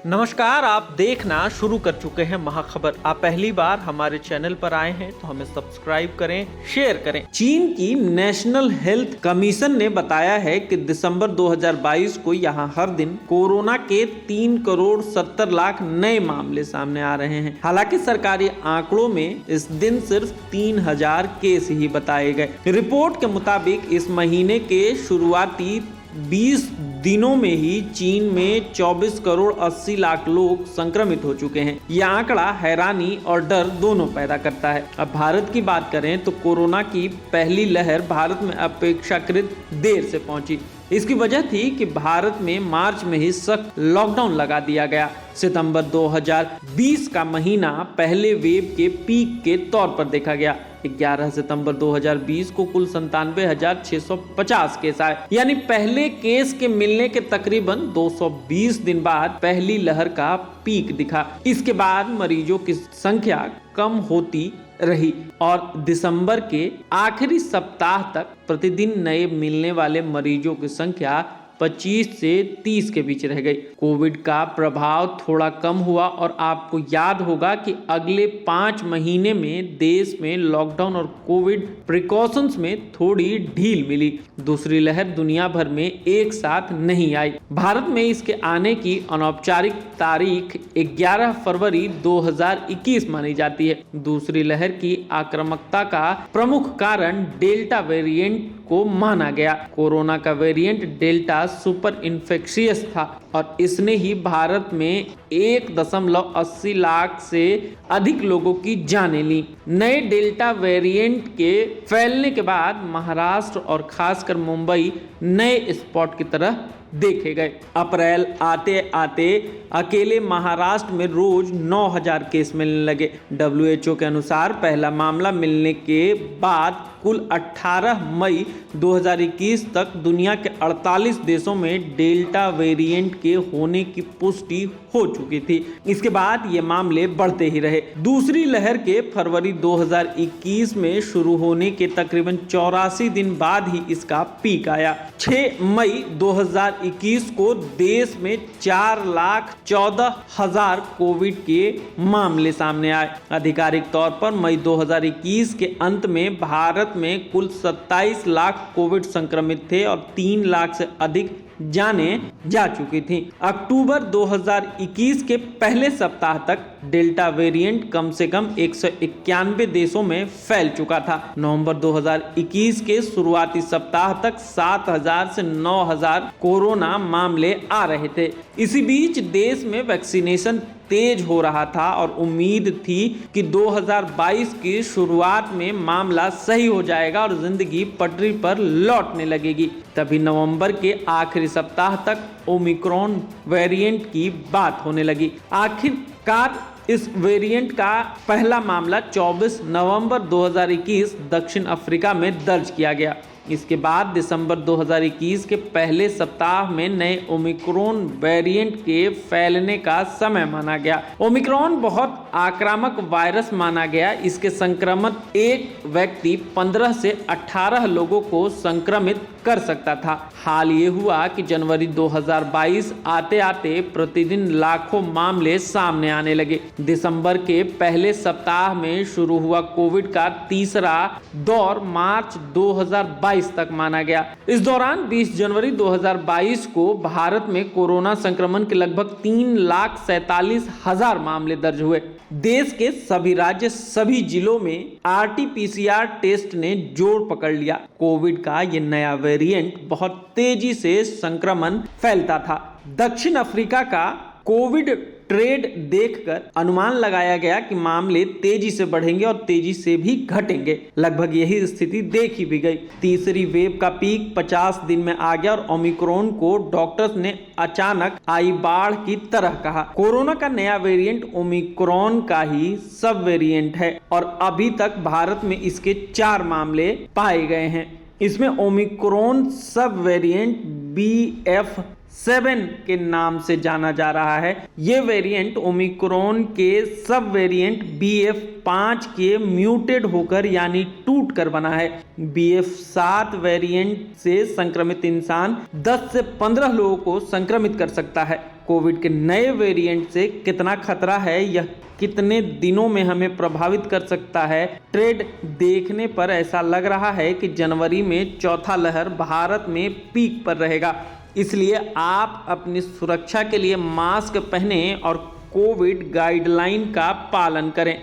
नमस्कार, आप देखना शुरू कर चुके हैं महाखबर। आप पहली बार हमारे चैनल पर आए हैं तो हमें सब्सक्राइब करें, शेयर करें। चीन की नेशनल हेल्थ कमीशन ने बताया है कि दिसंबर 2022 को यहां हर दिन कोरोना के 3 करोड़ 70 लाख नए मामले सामने आ रहे हैं। हालांकि सरकारी आंकड़ों में इस दिन सिर्फ 3000 केस ही बताए गए। रिपोर्ट के मुताबिक इस महीने के शुरुआती 20 दिनों में ही चीन में 24 करोड़ 80 लाख लोग संक्रमित हो चुके हैं। यह आंकड़ा हैरानी और डर दोनों पैदा करता है। अब भारत की बात करें तो कोरोना की पहली लहर भारत में अपेक्षाकृत देर से पहुंची। इसकी वजह थी कि भारत में मार्च में ही सख्त लॉकडाउन लगा दिया गया। सितंबर 2020 का महीना पहले वेव के पीक के तौर पर देखा गया। 11 सितंबर 2020 को कुल 97,650 केस आए, यानी पहले केस के मिलने के तकरीबन 220 दिन बाद पहली लहर का पीक दिखा। इसके बाद मरीजों की संख्या कम होती रही और दिसंबर के आखिरी सप्ताह तक प्रतिदिन नए मिलने वाले मरीजों की संख्या 25 से 30 के बीच रह गई। कोविड का प्रभाव थोड़ा कम हुआ और आपको याद होगा कि अगले 5 महीने में देश में लॉकडाउन और कोविड प्रिकॉशंस में थोड़ी ढील मिली। दूसरी लहर दुनिया भर में एक साथ नहीं आई। भारत में इसके आने की अनौपचारिक तारीख 11 फरवरी 2021 मानी जाती है। दूसरी लहर की आक्रामकता का प्रमुख कारण डेल्टा वेरिएंट को माना गया। कोरोना का वेरिएंट डेल्टा सुपर इन्फेक्शियस था और इसने ही भारत में 1.80 लाख से अधिक लोगों की जानें ली। नए डेल्टा वेरिएंट के फैलने के बाद महाराष्ट्र और खासकर मुंबई नए स्पॉट की तरह देखे गए। अप्रैल आते आते अकेले महाराष्ट्र में रोज 9000 केस मिलने लगे। WHO के अनुसार पहला मामला मिलने के बाद कुल 18 मई 2021 तक दुनिया के 48 देशों में डेल्टा वेरिएंट के होने की पुष्टि हो चुकी थी। इसके बाद ये मामले बढ़ते ही रहे। दूसरी लहर के फरवरी 2021 में शुरू होने के तकरीबन 84 दिन बाद ही इसका पीक आया। 6 मई 2021 को देश में 4,14,000 कोविड के मामले सामने आए। आधिकारिक तौर पर मई 2021 के अंत में भारत में कुल 27 लाख कोविड संक्रमित थे और 3 लाख से अधिक जाने जा चुकी थी। अक्टूबर 2021 के पहले सप्ताह तक डेल्टा वेरिएंट कम से कम 191 देशों में फैल चुका था। नवंबर 2021 के शुरुआती सप्ताह तक 7000 से 9000 कोरोना मामले आ रहे थे। इसी बीच देश में वैक्सीनेशन तेज हो रहा था और उम्मीद थी कि 2022 की शुरुआत में मामला सही हो जाएगा और जिंदगी पटरी पर लौटने लगेगी। तभी नवंबर के आखिरी सप्ताह तक ओमिक्रॉन वेरिएंट की बात होने लगी। आखिरकार इस वेरिएंट का पहला मामला 24 नवंबर 2021 दक्षिण अफ्रीका में दर्ज किया गया। इसके बाद दिसंबर 2021 के पहले सप्ताह में नए ओमिक्रॉन वेरिएंट के फैलने का समय माना गया। ओमिक्रॉन बहुत आक्रामक वायरस माना गया। इसके संक्रमित एक व्यक्ति 15 से 18 लोगों को संक्रमित कर सकता था। हाल ये हुआ कि जनवरी 2022 आते आते प्रतिदिन लाखों मामले सामने आने लगे। दिसंबर के पहले सप्ताह में शुरू हुआ कोविड का तीसरा दौर मार्च 2022 तक माना गया। इस दौरान 20 जनवरी 2022 को भारत में कोरोना संक्रमण के लगभग 3,47,000 मामले दर्ज हुए। देश के सभी राज्य, सभी जिलों में RT-PCR टेस्ट ने जोर पकड़ लिया। कोविड का ये नया वेरिएंट बहुत तेजी से संक्रमण फैलता था। दक्षिण अफ्रीका का कोविड ट्रेंड देखकर अनुमान लगाया गया कि मामले तेजी से बढ़ेंगे और तेजी से भी घटेंगे। लगभग यही स्थिति देखी भी गई। तीसरी वेव का पीक 50 दिन में आ गया और ओमिक्रॉन को डॉक्टर्स ने अचानक आई बाढ़ की तरह कहा। कोरोना का नया वेरिएंट ओमिक्रॉन का ही सब वेरिएंट है और अभी तक भारत में इसके 4 मामले पाए गए हैं। इसमें ओमिक्रॉन सब वेरिएंट BF 7 के नाम से जाना जा रहा है। ये वेरिएंट ओमिक्रॉन के सब वेरिएंट BF5 के म्यूटेड होकर यानी टूट कर बना है। BF7 वेरिएंट से संक्रमित इंसान 10 से 15 लोगों को संक्रमित कर सकता है। कोविड के नए वेरिएंट से कितना खतरा है, यह कितने दिनों में हमें प्रभावित कर सकता है, ट्रेंड देखने पर ऐसा लग रहा है कि जनवरी में चौथा लहर भारत में पीक पर रहेगा। इसलिए आप अपनी सुरक्षा के लिए मास्क पहनें और कोविड गाइडलाइन का पालन करें।